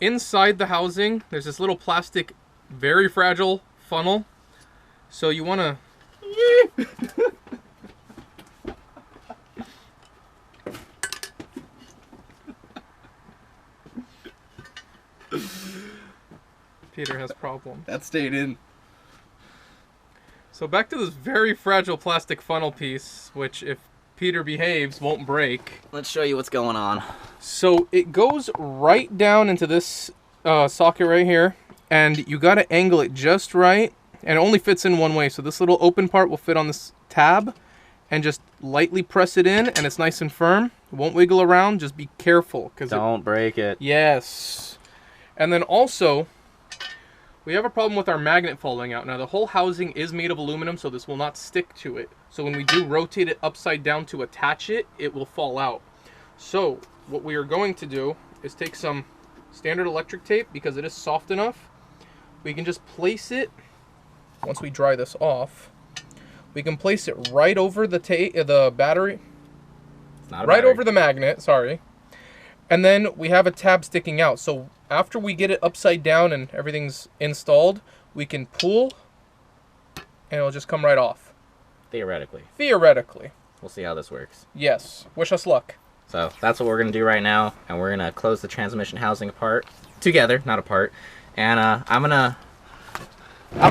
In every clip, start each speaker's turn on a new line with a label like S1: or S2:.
S1: inside the housing, there's this little plastic, very fragile funnel. So you want to... Peter has problem.
S2: That stayed in.
S1: So back to this very fragile plastic funnel piece, which if Peter behaves, won't break.
S2: Let's show you what's going on.
S1: So it goes right down into this socket right here, and you got to angle it just right, and it only fits in one way. So this little open part will fit on this tab, and just lightly press it in, and it's nice and firm. It won't wiggle around. Just be careful,
S2: Don't break it.
S1: Yes. And then also, we have a problem with our magnet falling out. Now the whole housing is made of aluminum, so this will not stick to it. So when we do rotate it upside down to attach it, it will fall out. So what we are going to do is take some standard electric tape, because it is soft enough. We can just place it, once we dry this off, we can place it right over the battery.
S2: It's not a
S1: right
S2: battery.
S1: over the magnet, sorry. And then we have a tab sticking out. So after we get it upside down and everything's installed, we can pull and it'll just come right off.
S2: Theoretically.
S1: Theoretically.
S2: We'll see how this works.
S1: Yes. Wish us luck.
S2: So that's what we're going to do right now. And we're going to close the transmission housing apart. Together, not apart. And I'm going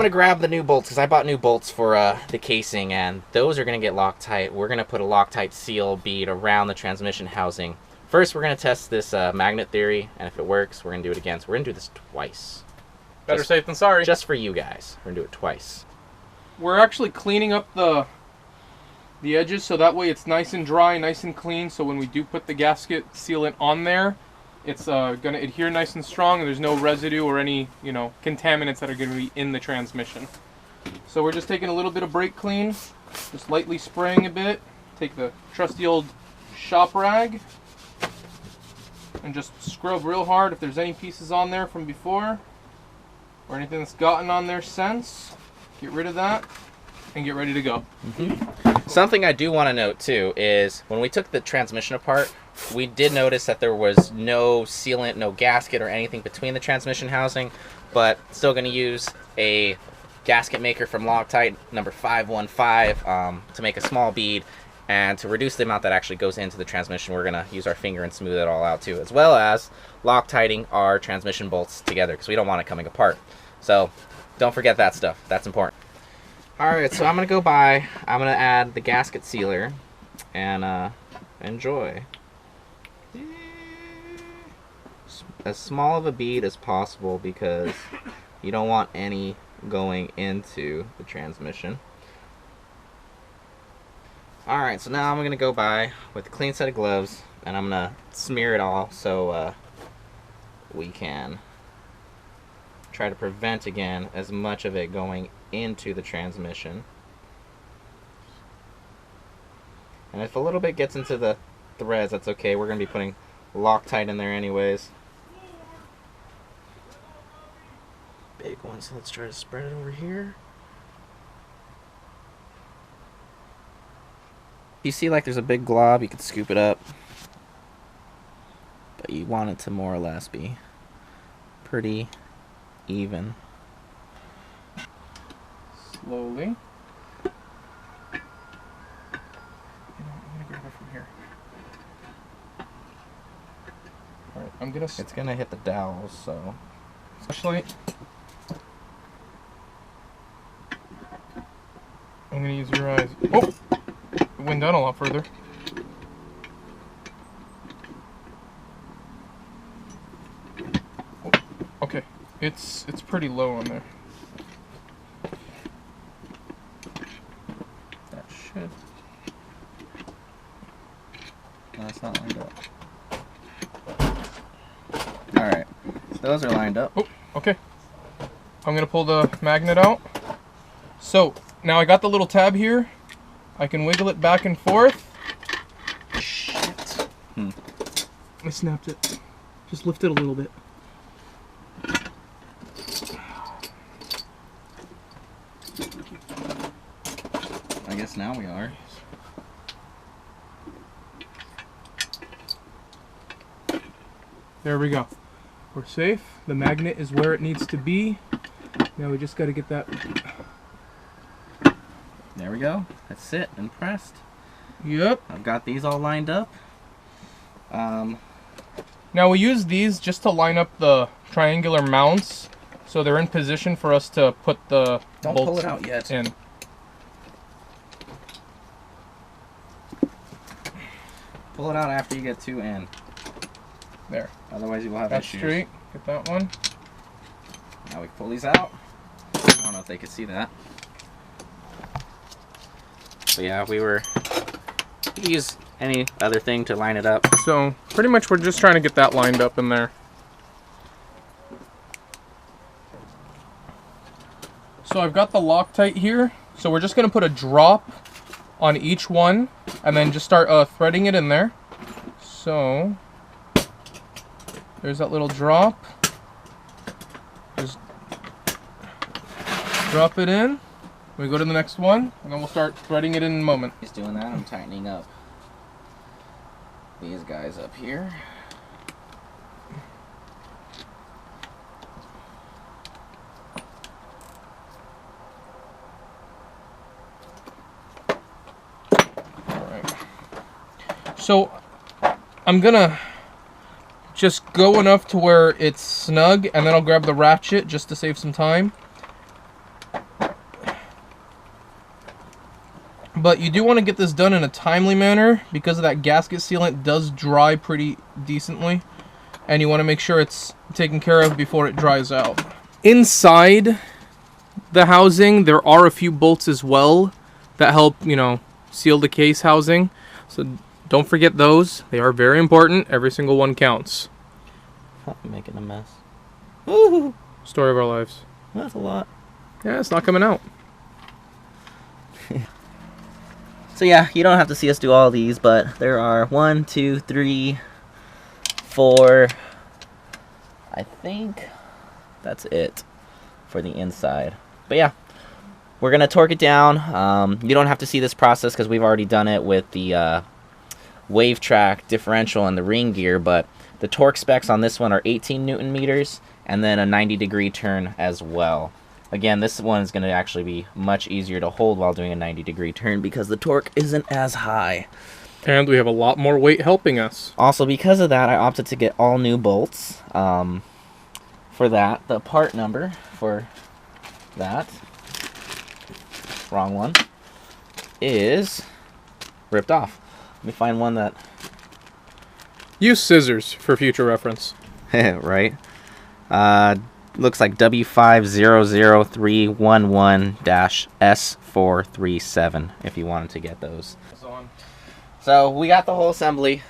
S2: to grab the new bolts, because I bought new bolts for the casing. And those are going to get Loctite. We're going to put a Loctite seal bead around the transmission housing. First, we're going to test this magnet theory, and if it works, we're going to do it again. So we're going to do this twice.
S1: Better safe than sorry.
S2: Just for you guys. We're going to do it twice.
S1: We're actually cleaning up the edges, so that way it's nice and dry, nice and clean. So when we do put the gasket sealant on there, it's going to adhere nice and strong, and there's no residue or any, contaminants that are going to be in the transmission. So we're just taking a little bit of brake clean, just lightly spraying a bit. Take the trusty old shop rag and just scrub real hard if there's any pieces on there from before or anything that's gotten on there since. Get rid of that and get ready to go.
S2: Something I do want to note too is when we took the transmission apart, we did notice that there was no sealant, no gasket or anything between the transmission housing, but still going to use a gasket maker from Loctite number 515 to make a small bead. And to reduce the amount that actually goes into the transmission, we're going to use our finger and smooth it all out too, as well as Loctiting our transmission bolts together, because we don't want it coming apart. So don't forget that stuff. That's important. Alright, so I'm going to go by, I'm going to add the gasket sealer, and enjoy. As small of a bead as possible, because you don't want any going into the transmission. Alright, so now I'm going to go by with a clean set of gloves, and I'm going to smear it all so we can try to prevent, again, as much of it going into the transmission. And if a little bit gets into the threads, that's okay. We're going to be putting Loctite in there anyways. Big one, so let's try to spread it over here. If you see like there's a big glob, you can scoop it up. But you want it to more or less be pretty even.
S1: Slowly. I'm gonna grab it from here. Alright,
S2: It's gonna hit the dowels, so.
S1: Flashlight. I'm gonna use your eyes. Oh! It went down a lot further. Oh, okay, it's pretty low on there.
S2: That should. No, that's not lined up. Alright, so those are lined up.
S1: Oh, okay. I'm gonna pull the magnet out. So, now I got the little tab here. I can wiggle it back and forth. Shit. I snapped it. Just lift it a little bit.
S2: I guess now we are.
S1: There we go. We're safe. The magnet is where it needs to be. Now we just got to get that.
S2: There we go. That's it. And pressed.
S1: Yep.
S2: I've got these all lined up.
S1: Now we use these just to line up the triangular mounts, so they're in position for us to put the
S2: Don't
S1: bolts
S2: pull it out yet.
S1: in.
S2: Pull it out after you get 2 in.
S1: There.
S2: Otherwise you will have
S1: That's
S2: issues.
S1: straight. Get that one.
S2: Now we pull these out. I don't know if they could see that. But yeah, we use any other thing to line it up.
S1: So pretty much we're just trying to get that lined up in there. So I've got the Loctite here. So we're just going to put a drop on each one and then just start threading it in there. So there's that little drop. Just drop it in. We go to the next one and then we'll start threading it in a moment.
S2: He's doing that. I'm tightening up these guys up here.
S1: Alright. So I'm gonna just go enough to where it's snug and then I'll grab the ratchet just to save some time. But you do want to get this done in a timely manner because of that gasket sealant does dry pretty decently. And you want to make sure it's taken care of before it dries out. Inside the housing, there are a few bolts as well that help, you know, seal the case housing. So don't forget those. They are very important. Every single one counts.
S2: I'm making a mess. Woo!
S1: Story of our lives.
S2: That's a lot.
S1: Yeah, it's not coming out.
S2: So yeah, you don't have to see us do all these, but there are 1, 2, 3, 4. I think that's it for the inside. But yeah, we're gonna torque it down. You don't have to see this process because we've already done it with the wave track differential and the ring gear. But the torque specs on this one are 18 Newton meters and then a 90-degree turn as well. Again, this one is going to actually be much easier to hold while doing a 90-degree turn because the torque isn't as high.
S1: And we have a lot more weight helping us.
S2: Also, because of that, I opted to get all new bolts. For that, the part number for that, wrong one, is ripped off. Let me find one that...
S1: Use scissors for future reference.
S2: Right. Looks like W500311-S437 if you wanted to get those. So we got the whole assembly.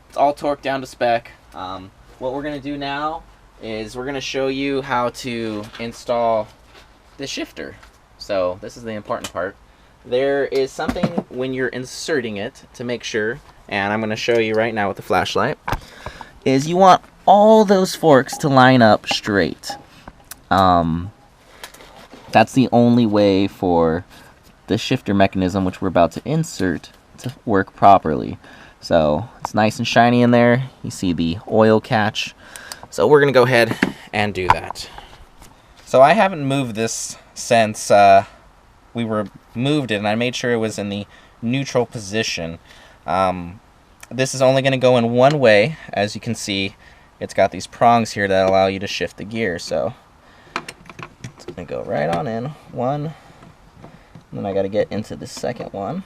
S2: It's all torqued down to spec. What we're going to do now is we're going to show you how to install the shifter. So this is the important part. There is something when you're inserting it to make sure, and I'm going to show you right now with the flashlight, is you want all those forks to line up straight. That's the only way for the shifter mechanism, which we're about to insert, to work properly. So it's nice and shiny in there. You see the oil catch. So we're gonna go ahead and do that. So I haven't moved this since we removed it, and I made sure it was in the neutral position. This is only gonna go in one way. As you can see, it's got these prongs here that allow you to shift the gear. So it's gonna go right on in one, and then I gotta get into the second one.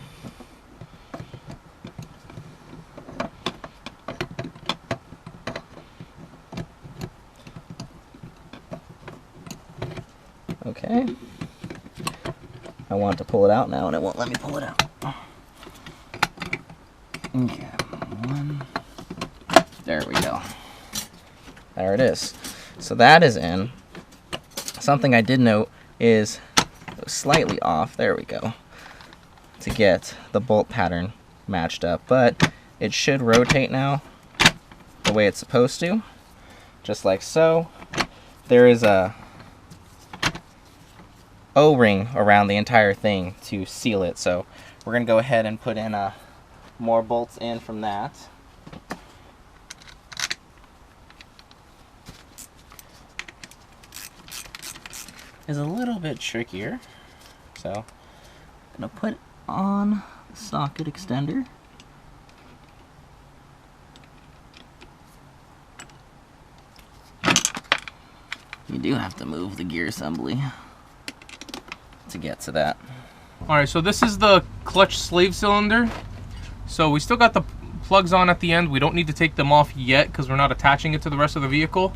S2: Okay. I want to pull it out now, and it won't let me pull it out. Okay, one. There we go. There it is. So that is in. Something I did note is it was slightly off. There we go. To get the bolt pattern matched up, but it should rotate now the way it's supposed to, just like so. There is a O-ring around the entire thing to seal it, so we're gonna go ahead and put in more bolts in from that. is a little bit trickier. So I'm gonna put on the socket extender. You do have to move the gear assembly to get to that.
S1: Alright, so this is the clutch slave cylinder. So we still got the plugs on at the end. We don't need to take them off yet because we're not attaching it to the rest of the vehicle.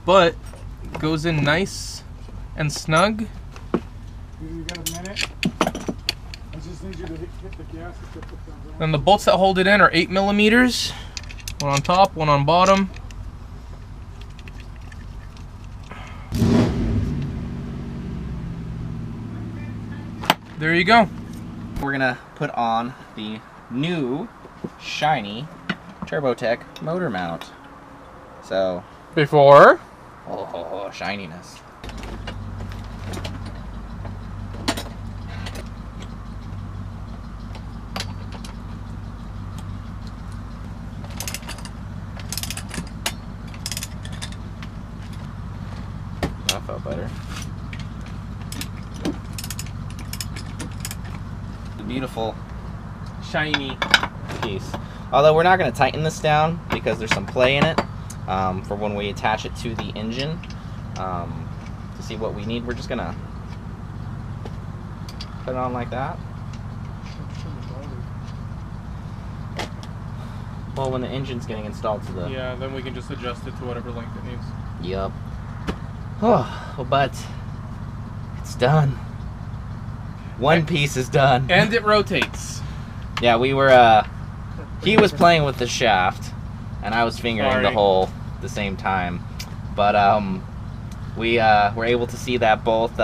S1: But it goes in nice and snug.
S3: You got a minute? I just need you to hit the gas.
S1: Then the bolts that hold it in are 8 millimeters. One on top, one on bottom. There you go.
S2: We're gonna put on the new shiny TurboTech motor mount. So,
S1: Before.
S2: oh, shininess. That felt better. The beautiful shiny piece. Although we're not going to tighten this down because there's some play in it for when we attach it to the engine. To see what we need, we're just going to put it on like that. Well, when the engine's getting installed to the...
S1: Yeah, then we can just adjust it to whatever length it needs.
S2: Yup. Oh, but it's done. One piece is done.
S1: And it rotates.
S2: Yeah, we were, he was playing with the shaft, and I was fingering the hole at the same time. But, we, were able to see that both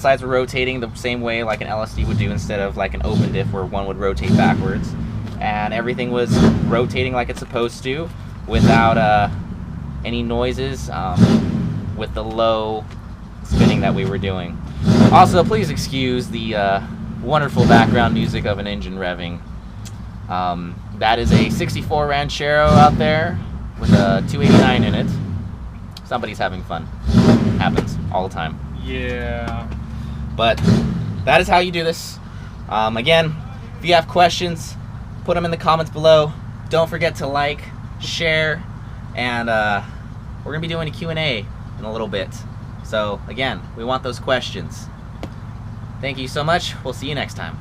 S2: sides were rotating the same way like an LSD would do instead of like an open diff where one would rotate backwards. And everything was rotating like it's supposed to without, any noises, with the low spinning that we were doing. Also, please excuse the, wonderful background music of an engine revving. That is a 64 Ranchero out there with a 289 in it. Somebody's having fun. Happens all the time.
S1: Yeah.
S2: But that is how you do this. Again, if you have questions, put them in the comments below. Don't forget to like, share, and we're going to be doing a Q&A in a little bit. So again, we want those questions. Thank you so much. We'll see you next time.